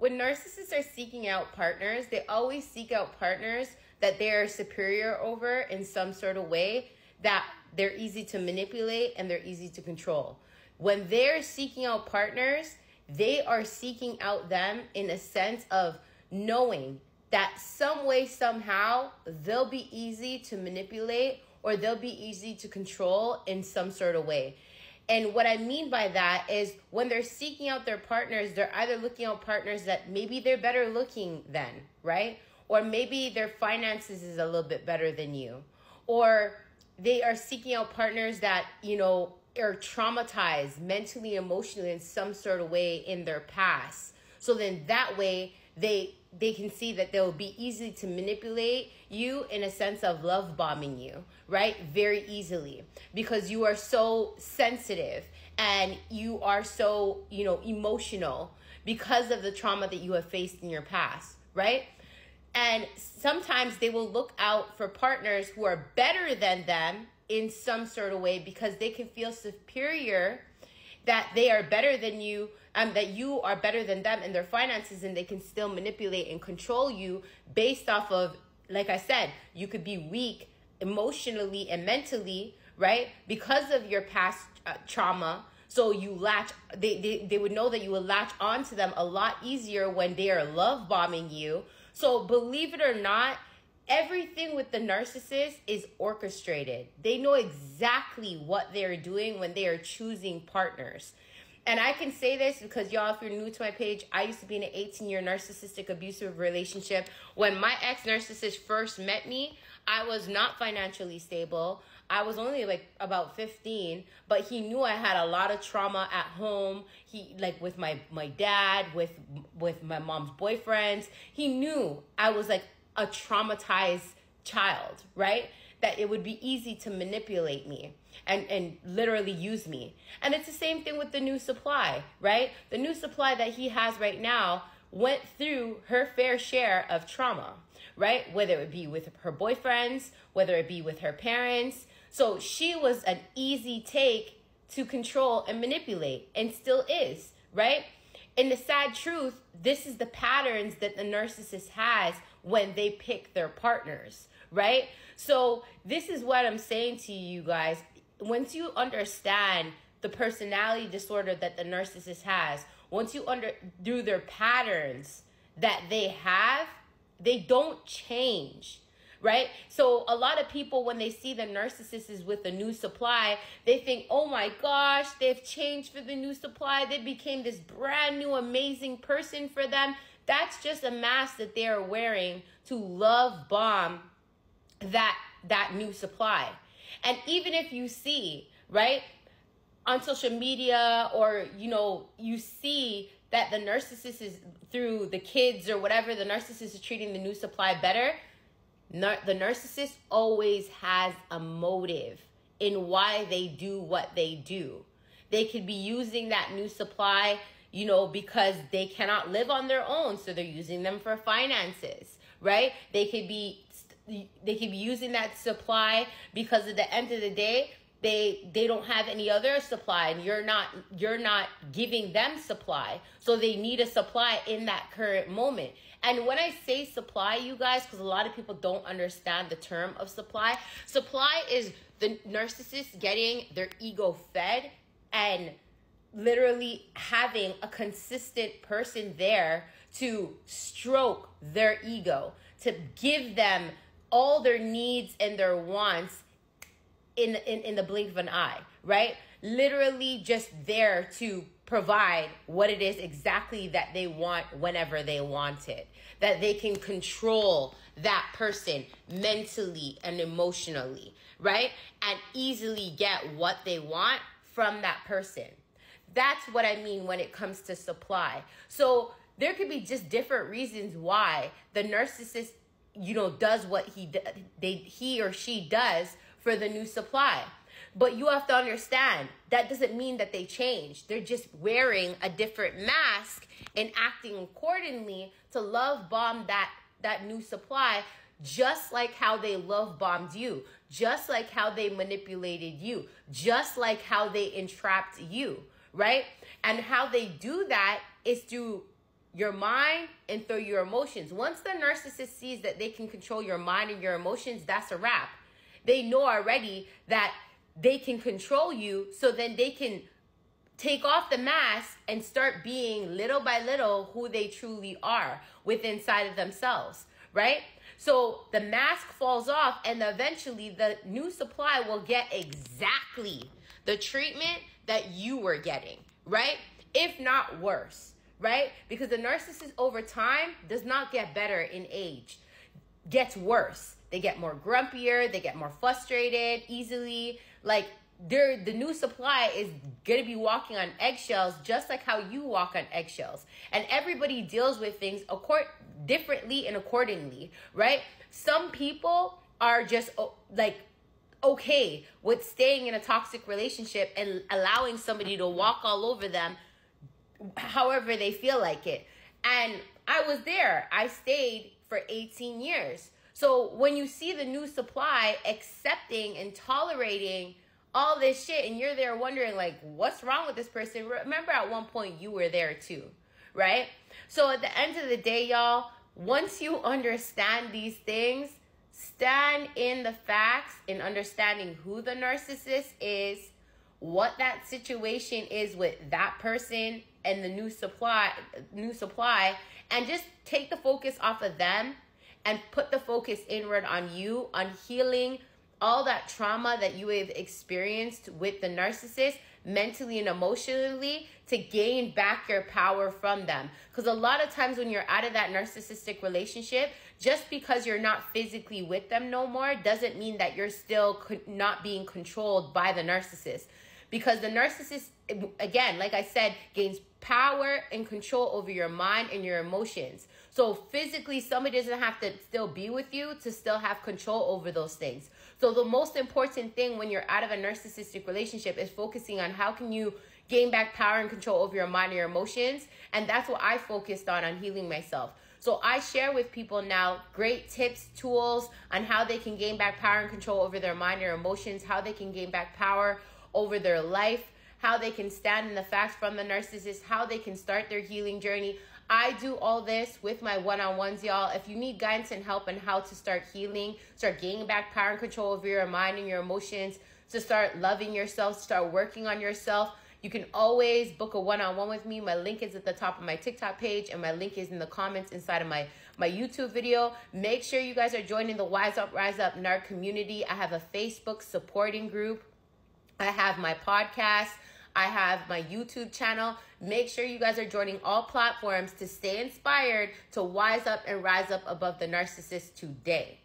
when narcissists are seeking out partners, they always seek out partners that they're superior over in some sort of way, that they're easy to manipulate and they're easy to control. When they're seeking out partners, they are seeking out them in a sense of knowing that some way, somehow, they'll be easy to manipulate or they'll be easy to control in some sort of way. And what I mean by that is when they're seeking out their partners, they're either looking out partners that maybe they're better looking than, right? Or maybe their finances is a little bit better than you. Or they are seeking out partners that, you know, are traumatized mentally, emotionally in some sort of way in their past. So then that way they can see that they'll be easy to manipulate you in a sense of love bombing you, right? Very easily, because you are so sensitive and you are so, you know, emotional because of the trauma that you have faced in your past, right? And sometimes they will look out for partners who are better than them in some sort of way because they can feel superior, that they are better than you, that you are better than them in their finances, and they can still manipulate and control you based off of, like I said, you could be weak emotionally and mentally, right? Because of your past trauma. So you latch, they would know that you will latch onto them a lot easier when they are love bombing you. So believe it or not, everything with the narcissist is orchestrated. They know exactly what they're doing when they are choosing partners. And I can say this because, y'all, if you're new to my page, I used to be in an 18-year narcissistic abusive relationship. When my ex-narcissist first met me, I was not financially stable. I was only like about 15, but he knew I had a lot of trauma at home. He, like, with my dad, with my mom's boyfriends, he knew I was like a traumatized child, right? That it would be easy to manipulate me and literally use me. And it's the same thing with the new supply, right? The new supply that he has right now went through her fair share of trauma, right? Whether it be with her boyfriends, whether it be with her parents. So she was an easy take to control and manipulate, and still is, right? And the sad truth, this is the patterns that the narcissist has when they pick their partners, right? So this is what I'm saying to you guys. Once you understand the personality disorder that the narcissist has, once you through their patterns that they have, they don't change, right? So a lot of people, when they see the narcissist is with the new supply, they think, oh my gosh, they've changed for the new supply. They became this brand new, amazing person for them. That's just a mask that they are wearing to love bomb that new supply. And even if you see, right, on social media, or, you know, you see that the narcissist is, through the kids or whatever, the narcissist is treating the new supply better, the narcissist always has a motive in why they do what they do. They could be using that new supply, you know, because they cannot live on their own, so they're using them for finances, right? They could be using that supply because at the end of the day, they don't have any other supply, and you're not giving them supply. So they need a supply in that current moment. And when I say supply, you guys, because a lot of people don't understand the term of supply. Supply is the narcissist getting their ego fed and literally having a consistent person there to stroke their ego, to give them all their needs and their wants in the blink of an eye, right? Literally just there to provide what it is exactly that they want whenever they want it. That they can control that person mentally and emotionally, right? And easily get what they want from that person. That's what I mean when it comes to supply. So there could be just different reasons why the narcissist, you know, does what he or she does for the new supply. But you have to understand, that doesn't mean that they change. They're just wearing a different mask and acting accordingly to love bomb that new supply, just like how they love bombed you, just like how they manipulated you, just like how they entrapped you, right? And how they do that is through your mind and through your emotions. Once the narcissist sees that they can control your mind and your emotions, that's a wrap. They know already that they can control you, so then they can take off the mask and start being little by little who they truly are within inside of themselves, right? So the mask falls off, and eventually the new supply will get exactly the treatment that you were getting, right? If not worse, right? Because the narcissist over time does not get better in age, gets worse. They get more grumpier, they get more frustrated easily. Like, the new supply is going to be walking on eggshells, just like how you walk on eggshells. And everybody deals with things differently and accordingly, right? Some people are just like okay with staying in a toxic relationship and allowing somebody to walk all over them however they feel like it. And I was there. I stayed for 18 years. So when you see the new supply accepting and tolerating all this shit, and you're there wondering, like, what's wrong with this person? Remember, at one point, you were there too, right? So at the end of the day, y'all, once you understand these things, stand in the facts in understanding who the narcissist is, what that situation is with that person and the new supply, and just take the focus off of them and put the focus inward on you, on healing all that trauma that you have experienced with the narcissist mentally and emotionally, to gain back your power from them. Because a lot of times when you're out of that narcissistic relationship, just because you're not physically with them no more doesn't mean that you're still not being controlled by the narcissist. Because the narcissist, again, like I said, gains power and control over your mind and your emotions. So physically, somebody doesn't have to still be with you to still have control over those things. So the most important thing when you're out of a narcissistic relationship is focusing on how can you gain back power and control over your mind and your emotions. And that's what I focused on healing myself. So I share with people now great tips, tools on how they can gain back power and control over their mind and their emotions, how they can gain back power over their life, how they can stand in the facts from the narcissist, how they can start their healing journey. I do all this with my one-on-ones, y'all. If you need guidance and help on how to start healing, start gaining back power and control over your mind and your emotions, to start loving yourself, start working on yourself, you can always book a one-on-one with me. My link is at the top of my TikTok page, and my link is in the comments inside of my YouTube video. Make sure you guys are joining the Wise Up, Rise Up NARC community. I have a Facebook supporting group. I have my podcast. I have my YouTube channel. Make sure you guys are joining all platforms to stay inspired to wise up and rise up above the narcissist today.